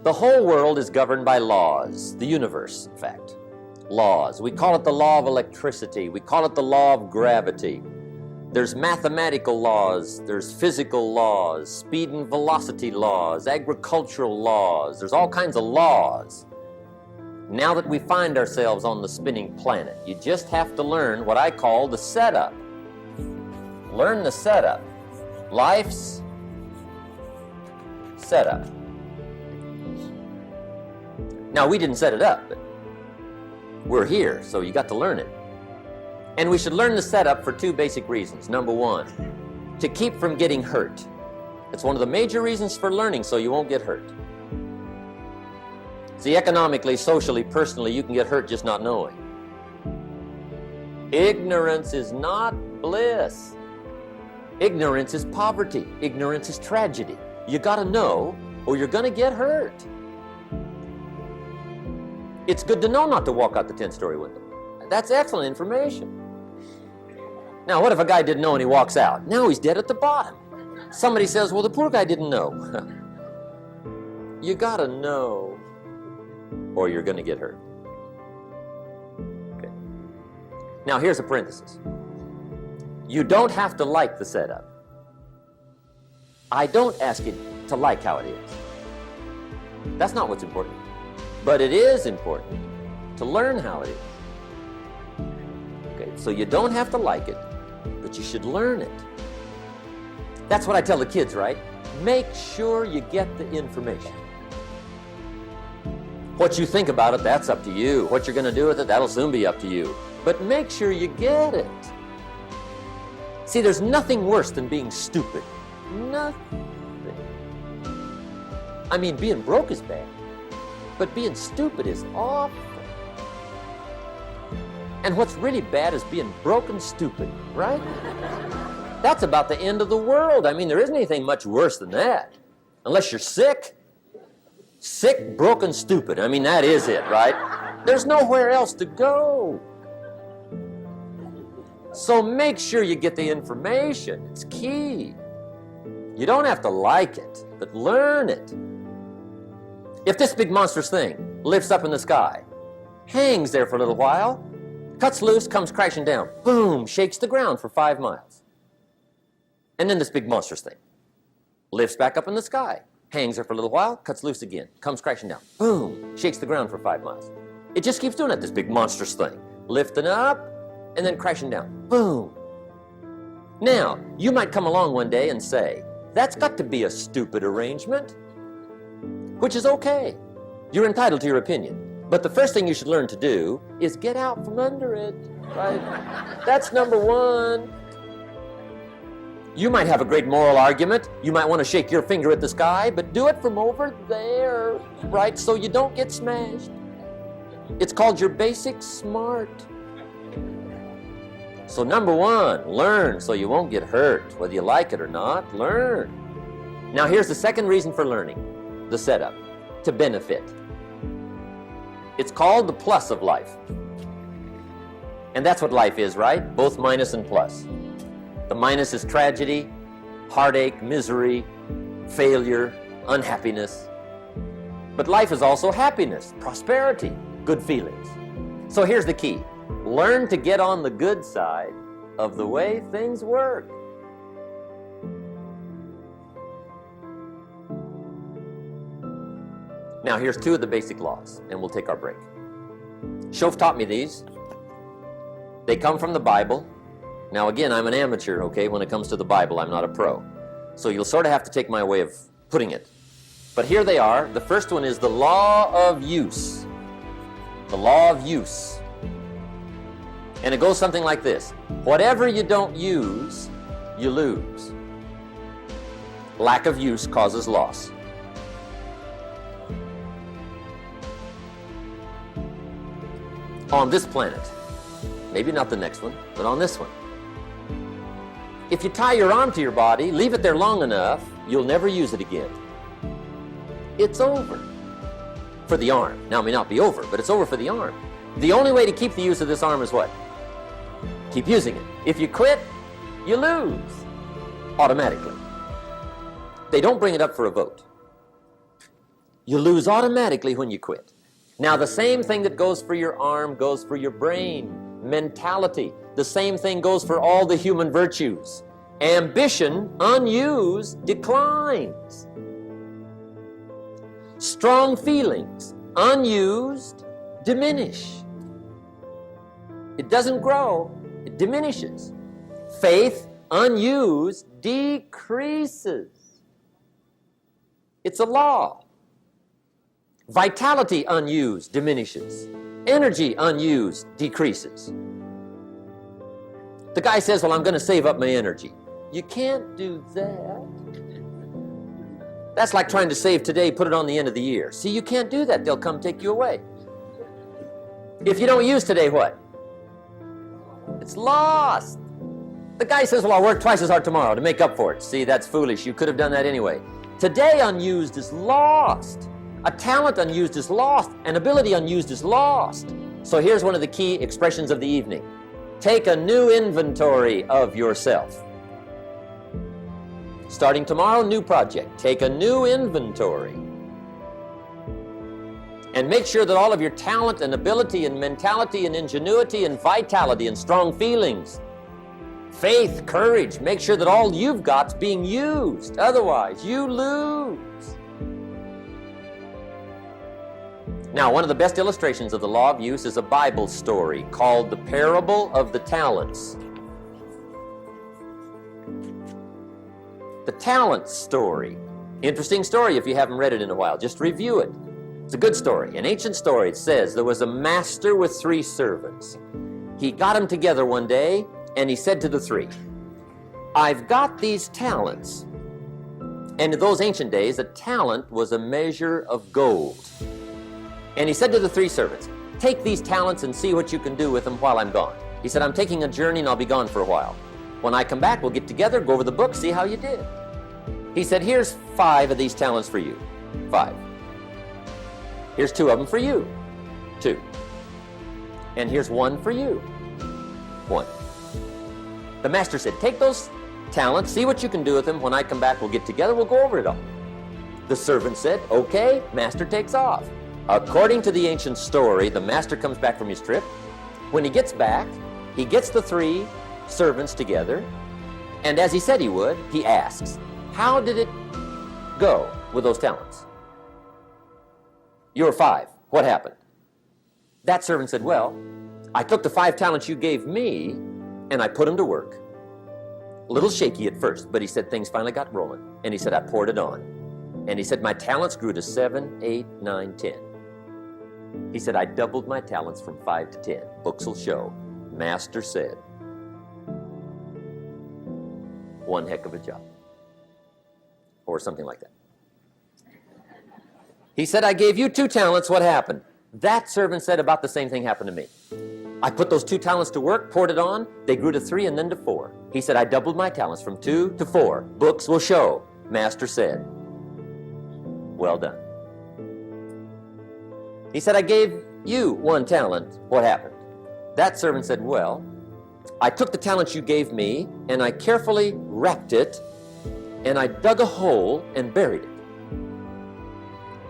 The whole world is governed by laws, the universe, in fact. Laws. We call it the law of electricity. We call it the law of gravity. There's mathematical laws, there's physical laws, speed and velocity laws, agricultural laws. There's all kinds of laws. Now that we find ourselves on the spinning planet, you just have to learn what I call the setup. Learn the setup. Life's setup. Now, we didn't set it up, but we're here, so you got to learn it. And we should learn the setup for two basic reasons. Number one, to keep from getting hurt. It's one of the major reasons for learning, so you won't get hurt. See, economically, socially, personally, you can get hurt just not knowing. Ignorance is not bliss. Ignorance is poverty. Ignorance is tragedy. You got to know, or you're going to get hurt. It's good to know not to walk out the 10-story window. That's excellent information. Now, what if a guy didn't know and he walks out? Now he's dead at the bottom. Somebody says, well, the poor guy didn't know. You got to know, or you're going to get hurt. Okay. Now, here's a parenthesis. You don't have to like the setup. I don't ask you to like how it is. That's not what's important. But it is important to learn how it is. Okay, so you don't have to like it, but you should learn it. That's what I tell the kids, right? Make sure you get the information. What you think about it, that's up to you. What you're going to do with it, that'll soon be up to you. But make sure you get it. See, there's nothing worse than being stupid. Nothing. I mean, being broke is bad, but being stupid is awful. And what's really bad is being broke and stupid, right? That's about the end of the world. I mean, there isn't anything much worse than that. Unless you're sick. Sick, broken, stupid. I mean, that is it, right? There's nowhere else to go. So make sure you get the information. It's key. You don't have to like it, but learn it. If this big monstrous thing lifts up in the sky, hangs there for a little while, cuts loose, comes crashing down, boom, shakes the ground for 5 miles. And then this big monstrous thing lifts back up in the sky, hangs there for a little while, cuts loose again, comes crashing down, boom, shakes the ground for 5 miles. It just keeps doing it, this big monstrous thing, lifting up and then crashing down, boom. Now, you might come along one day and say, that's got to be a stupid arrangement, which is okay. You're entitled to your opinion. But the first thing you should learn to do is get out from under it, right? That's number one. You might have a great moral argument. You might want to shake your finger at the sky, but do it from over there, right? So you don't get smashed. It's called your basic smart. So number one, learn so you won't get hurt. Whether you like it or not, learn. Now here's the second reason for learning, the setup, to benefit. It's called the plus of life. And that's what life is, right? Both minus and plus. The minus is tragedy, heartache, misery, failure, unhappiness. But life is also happiness, prosperity, good feelings. So here's the key. Learn to get on the good side of the way things work. Now here's two of the basic laws, and we'll take our break. Shof taught me these. They come from the Bible. Now again, I'm an amateur, okay? When it comes to the Bible, I'm not a pro. So you'll sort of have to take my way of putting it. But here they are. The first one is the law of use. The law of use. And it goes something like this. Whatever you don't use, you lose. Lack of use causes loss. On this planet, maybe not the next one, but on this one, if you tie your arm to your body, leave it there long enough, you'll never use it again. It's over for the arm. Now, it may not be over, but it's over for the arm. The only way to keep the use of this arm is what? Keep using it. If you quit, you lose automatically. They don't bring it up for a vote. You lose automatically when you quit. Now, the same thing that goes for your arm goes for your brain, mentality. The same thing goes for all the human virtues. Ambition, unused, declines. Strong feelings, unused, diminish. It doesn't grow, it diminishes. Faith, unused, decreases. It's a law. Vitality, unused, diminishes. Energy, unused, decreases. The guy says, well, I'm going to save up my energy. You can't do that. That's like trying to save today, put it on the end of the year. See, you can't do that. They'll come take you away. If you don't use today, what? It's lost. The guy says, well, I'll work twice as hard tomorrow to make up for it. See, that's foolish. You could have done that anyway. Today unused is lost. A talent unused is lost. An ability unused is lost. So here's one of the key expressions of the evening. Take a new inventory of yourself. Starting tomorrow, new project. Take a new inventory. And make sure that all of your talent and ability and mentality and ingenuity and vitality and strong feelings, faith, courage, make sure that all you've got's being used. Otherwise, you lose. Now, one of the best illustrations of the law of use is a Bible story called the Parable of the Talents. The talent story. Interesting story if you haven't read it in a while. Just review it. It's a good story. An ancient story. It says there was a master with 3 servants. He got them together one day and he said to the 3, I've got these talents. And in those ancient days, a talent was a measure of gold. And he said to the 3 servants, take these talents and see what you can do with them while I'm gone. He said, I'm taking a journey and I'll be gone for a while. When I come back, we'll get together, go over the book, see how you did. He said, here's 5 of these talents for you. 5. Here's 2 of them for you. 2. And here's 1 for you. 1. The master said, take those talents, see what you can do with them. When I come back, we'll get together, we'll go over it all. The servant said, okay, master takes off. According to the ancient story, the master comes back from his trip. When he gets back, he gets the 3 servants together, and as he said he would, he asks, how did it go with those talents? You were 5. What happened? That servant said, well, I took the 5 talents you gave me, and I put them to work. A little shaky at first, but he said things finally got rolling, and he said, I poured it on. And he said, my talents grew to 7, 8, 9, 10. He said, I doubled my talents from 5 to 10. Books will show. Master said, one heck of a job. Or something like that. He said, I gave you 2 talents. What happened? That servant said about the same thing happened to me. I put those 2 talents to work, poured it on. They grew to 3 and then to 4. He said, I doubled my talents from 2 to 4. Books will show. Master said, well done. He said, I gave you 1 talent. What happened? That servant said, well, I took the talents you gave me and I carefully wrapped it and I dug a hole and buried it.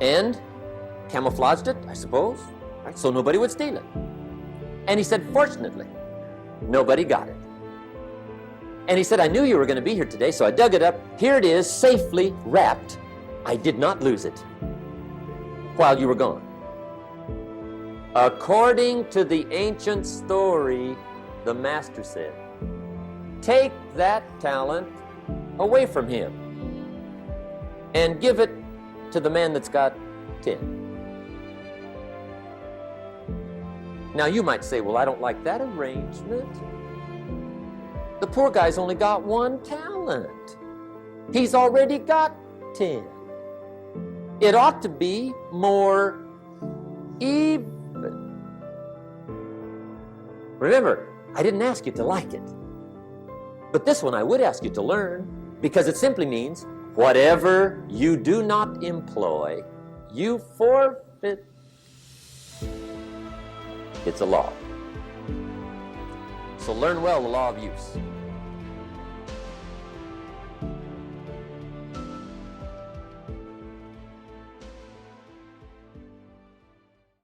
And camouflaged it, I suppose, right? So nobody would steal it. And he said, fortunately, nobody got it. And he said, I knew you were going to be here today, so I dug it up. Here it is, safely wrapped. I did not lose it while you were gone. According to the ancient story, the master said, take that talent away from him and give it to the man that's got 10. Now you might say, well, I don't like that arrangement. The poor guy's only got 1 talent. He's already got 10. It ought to be more even. Remember, I didn't ask you to like it. But this one I would ask you to learn, because it simply means whatever you do not employ, you forfeit. It's a law. So learn well the law of use.